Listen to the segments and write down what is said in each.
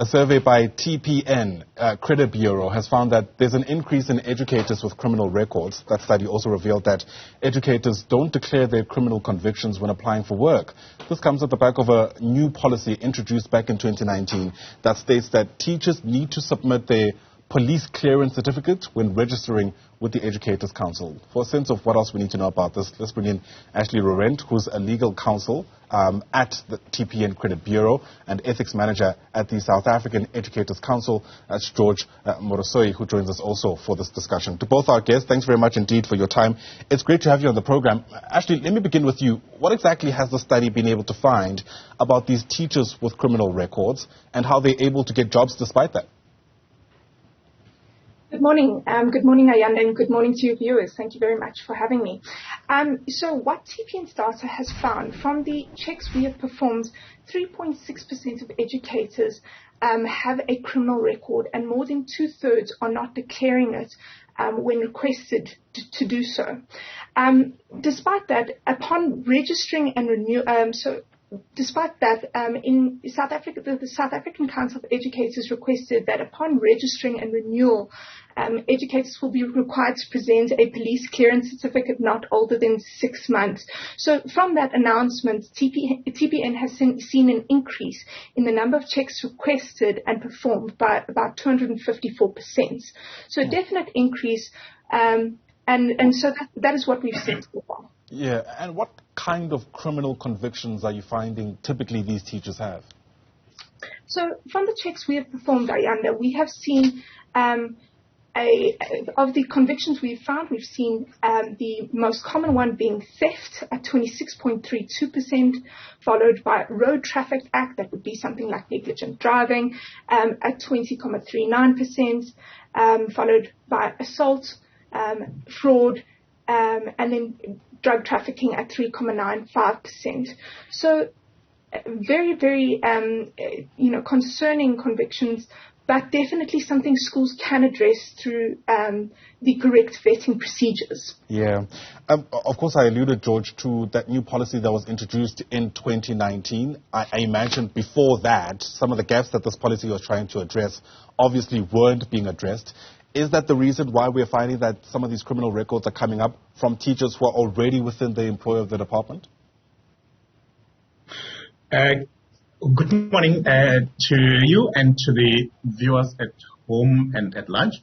A survey by TPN Credit Bureau has found that there's an increase in educators with criminal records. That study also revealed that educators don't declare their criminal convictions when applying for work. This comes at the back of a new policy introduced back in 2019 that states that teachers need to submit their police clearance certificate when registering with the Educators Council. For a sense of what else we need to know about this, let's bring in Ashleigh Laurent, who's a legal counsel at the TPN Credit Bureau and ethics manager at the South African Educators Council. That's George Moroasui, who joins us also for this discussion. To both our guests, thanks very much indeed for your time. It's great to have you on the program. Ashleigh, let me begin with you. What exactly has the study been able to find about these teachers with criminal records and how they're able to get jobs despite that? Good morning. Good morning, Ayanda, and good morning to your viewers. Thank you very much for having me. So what TPN's data has found from the checks we have performed, 3.6% of educators have a criminal record, and more than 2/3 are not declaring it when requested to do so. Despite that, upon registering and in South Africa, the South African Council of Educators requested that upon registering and renewal, educators will be required to present a police clearance certificate not older than 6 months. So from that announcement, TPN has seen an increase in the number of checks requested and performed by about 254%. So a definite increase, and so that is what we've seen so far. Yeah, and what kind of criminal convictions are you finding typically these teachers have? So from the checks we have performed, Ayanda, we have seen of the convictions we've found, we've seen the most common one being theft at 26.32%, followed by Road Traffic Act, that would be something like negligent driving, at 20.39%, followed by assault, fraud, and then drug trafficking at 3.95%. So very, very, concerning convictions, but definitely something schools can address through the correct vetting procedures. Yeah. Of course, I alluded, George, to that new policy that was introduced in 2019. I imagine before that, some of the gaps that this policy was trying to address obviously weren't being addressed. Is that the reason why we're finding that some of these criminal records are coming up from teachers who are already within the employ of the department? Good morning to you and to the viewers at home and at large.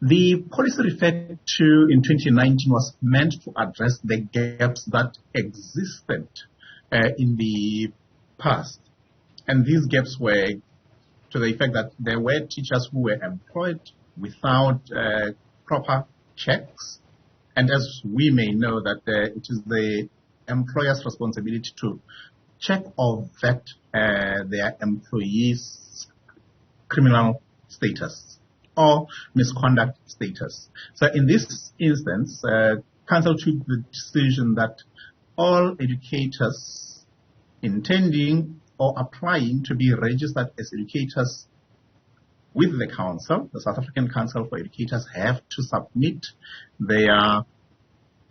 The policy referred to in 2019 was meant to address the gaps that existed in the past. And these gaps were to the effect that there were teachers who were employed without proper checks. And as we may know that it is the employer's responsibility to check or vet their employees' criminal status or misconduct status. So in this instance, Council took the decision that all educators intending or applying to be registered as educators with the Council, the South African Council for Educators, have to submit their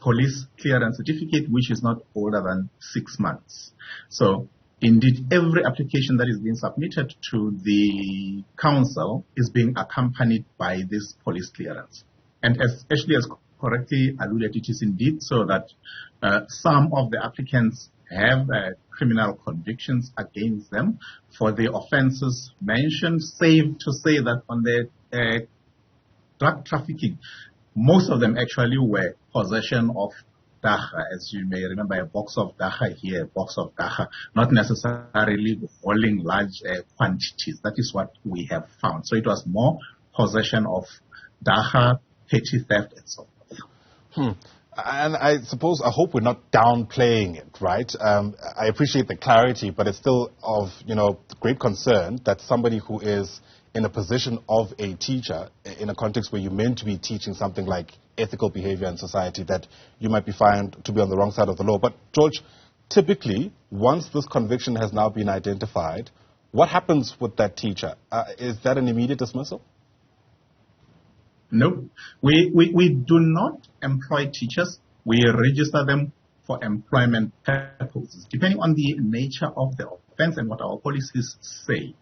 police clearance certificate, which is not older than 6 months. So, indeed, every application that is being submitted to the Council is being accompanied by this police clearance. And as Ashleigh has correctly alluded, it is indeed so that some of the applicants have criminal convictions against them for the offences mentioned, save to say that on the drug trafficking, most of them actually were possession of dacha. As you may remember, a box of dacha here, a box of dacha, not necessarily holding large quantities. That is what we have found. So it was more possession of dacha, petty theft, and so forth. And I hope we're not downplaying it, right? I appreciate the clarity, but it's still of, great concern that somebody who is in a position of a teacher, in a context where you're meant to be teaching something like ethical behavior in society, that you might be found to be on the wrong side of the law. But George, typically, once this conviction has now been identified, what happens with that teacher? Is that an immediate dismissal? No, we do not employ teachers. We register them for employment purposes. Depending on the nature of the offense and what our policies say.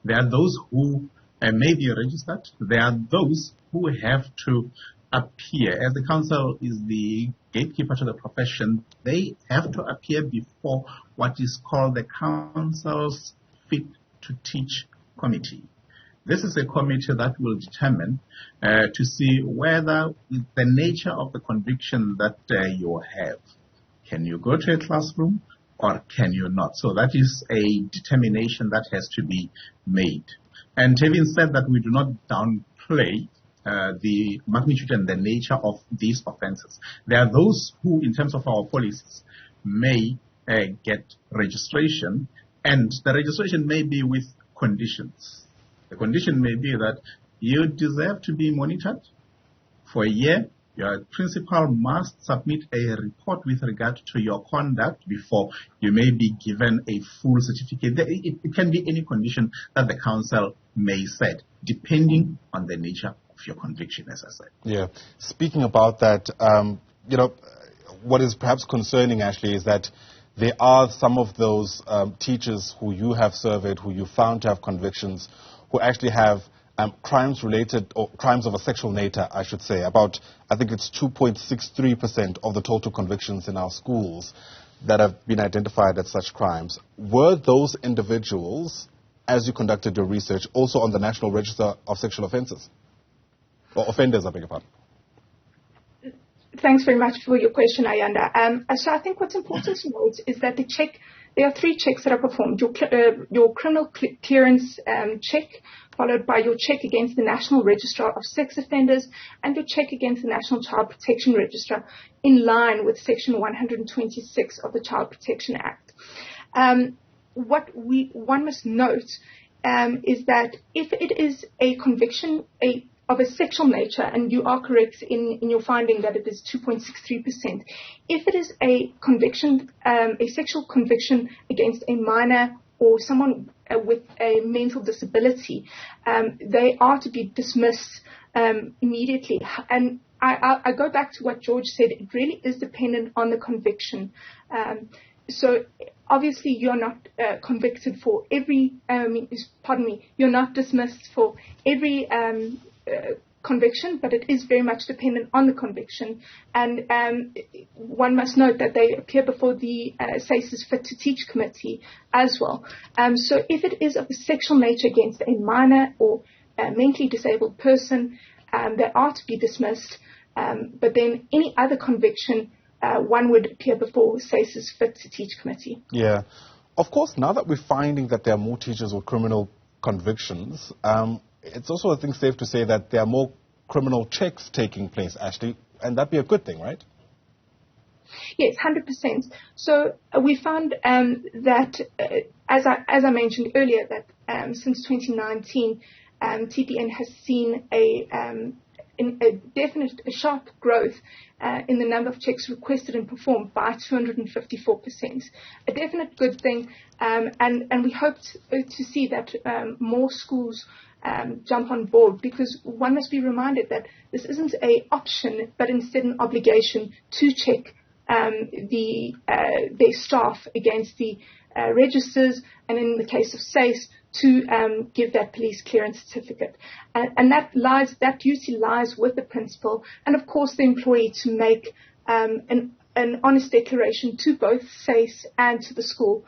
There are those who may be registered. There are those who have to appear. As the counsel is the gatekeeper to the profession, they have to appear before what is called the counsel's fit to teach committee. This is a committee that will determine to see whether the nature of the conviction that you have. Can you go to a classroom or can you not? So that is a determination that has to be made. And having said that, we do not downplay the magnitude and the nature of these offenses. There are those who, in terms of our policies, may get registration, and the registration may be with conditions. The condition may be that you deserve to be monitored for a year. Your principal must submit a report with regard to your conduct before you may be given a full certificate. It can be any condition that the counsel may set, depending on the nature of your conviction, as I said. Yeah. Speaking about that, what is perhaps concerning, Ashleigh, is that there are some of those teachers who you have surveyed, who you found to have convictions, who actually have crimes related, or crimes of a sexual nature, I should say. About, I think it's 2.63% of the total convictions in our schools that have been identified as such crimes. Were those individuals, as you conducted your research, also on the National Register of Sexual Offences? Or offenders, I beg your pardon. Thanks very much for your question, Ayanda. So I think what's important to note is that there are 3 checks that are performed. Your criminal clearance check, followed by your check against the National Register of Sex Offenders, and your check against the National Child Protection Register, in line with Section 126 of the Child Protection Act. One must note is that if it is a conviction of a sexual nature, and you are correct in your finding that it is 2.63%. If it is a conviction, a sexual conviction against a minor or someone with a mental disability, they are to be dismissed immediately. And I go back to what George said. It really is dependent on the conviction. So obviously you're not convicted for every, you're not dismissed for every conviction, but it is very much dependent on the conviction. And one must note that they appear before the SACE's Fit to Teach Committee as well. So if it is of a sexual nature against a minor or a mentally disabled person, they are to be dismissed. But then any other conviction, one would appear before SACE's Fit to Teach Committee. Yeah. Of course, now that we're finding that there are more teachers with criminal convictions, it's also, I think, safe to say that there are more criminal checks taking place, Ashleigh, and that'd be a good thing, right? Yes, 100%. So we found that, as I mentioned earlier, that since 2019, TPN has seen a sharp growth in the number of checks requested and performed by 254%. A definite good thing, and we hope to see that more schools jump on board, because one must be reminded that this isn't an option, but instead an obligation to check their staff against the registers, and in the case of SACE, to give that police clearance certificate. And that duty lies with the principal and, of course, the employee to make an honest declaration to both SACE and to the school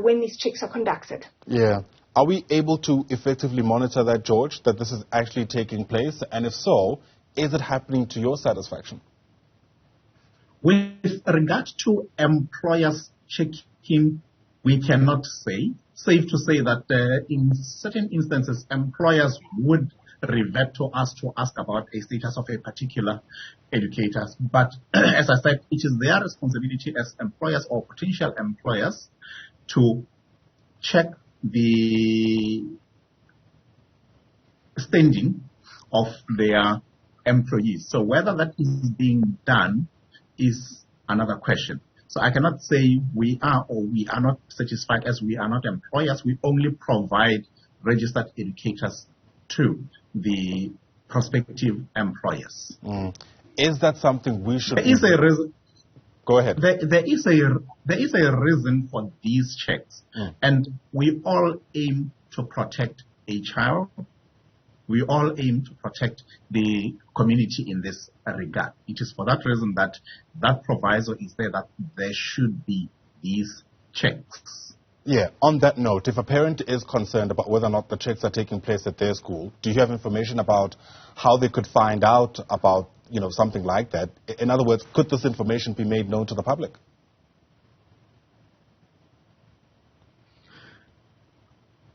when these checks are conducted. Yeah. Are we able to effectively monitor that, George, that this is actually taking place? And if so, is it happening to your satisfaction? With regard to employers checking, we cannot say. Safe to say that in certain instances, employers would revert to us to ask about a status of a particular educator. But as I said, it is their responsibility as employers or potential employers to check the standing of their employees. So whether that is being done is another question. So I cannot say we are or we are not satisfied, as we are not employers. We only provide registered educators to the prospective employers. Is that something we should... Go ahead. There is a reason for these checks, and we all aim to protect a child. We all aim to protect the community in this regard. It is for that reason that proviso is there, that there should be these checks. Yeah, on that note, if a parent is concerned about whether or not the checks are taking place at their school, do you have information about how they could find out about, something like that? In other words, could this information be made known to the public?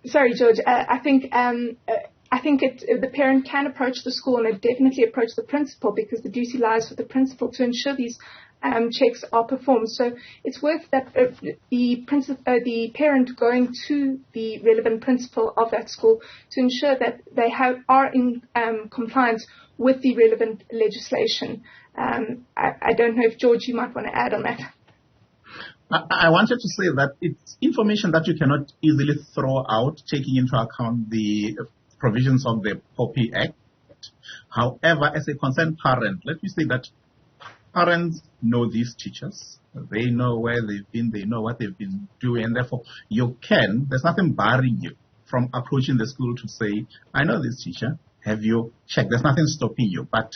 Sorry, George. I think the parent can approach the school, and definitely approach the principal, because the duty lies with the principal to ensure these checks are performed. So it's worth that the parent going to the relevant principal of that school to ensure that they are in compliance with the relevant legislation. I don't know if, George, you might want to add on that. I wanted to say that it's information that you cannot easily throw out, taking into account the provisions of the POPI Act. However, as a concerned parent, let me say that parents know these teachers. They know where they've been. They know what they've been doing. And therefore, there's nothing barring you from approaching the school to say, I know this teacher. Have you checked? There's nothing stopping you. But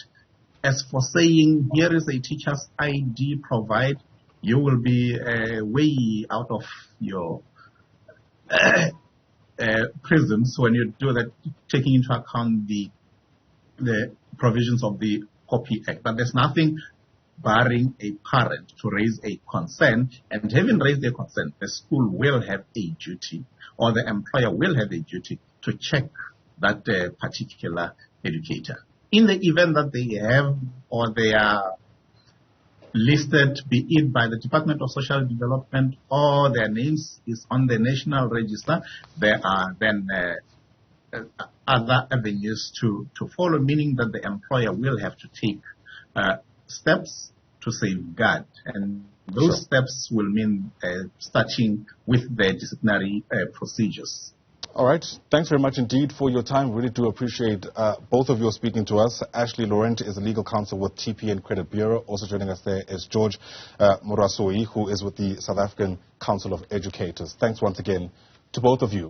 as for saying, here is a teacher's ID, provide, you will be way out of your prisons when you do that, taking into account the provisions of the POPI Act. But there's nothing barring a parent to raise a concern, and having raised a concern, the school will have a duty, or the employer will have a duty to check that particular educator. In the event that they have, or they are listed, be it by the Department of Social Development, or their names is on the National Register, there are then other avenues to follow, meaning that the employer will have to take steps to safeguard. And those steps will mean starting with the disciplinary procedures. All right. Thanks very much indeed for your time. Really do appreciate both of you speaking to us. Ashleigh Laurent is a legal counsel with TPN Credit Bureau. Also joining us there is George Moroasui, who is with the South African Council of Educators. Thanks once again to both of you.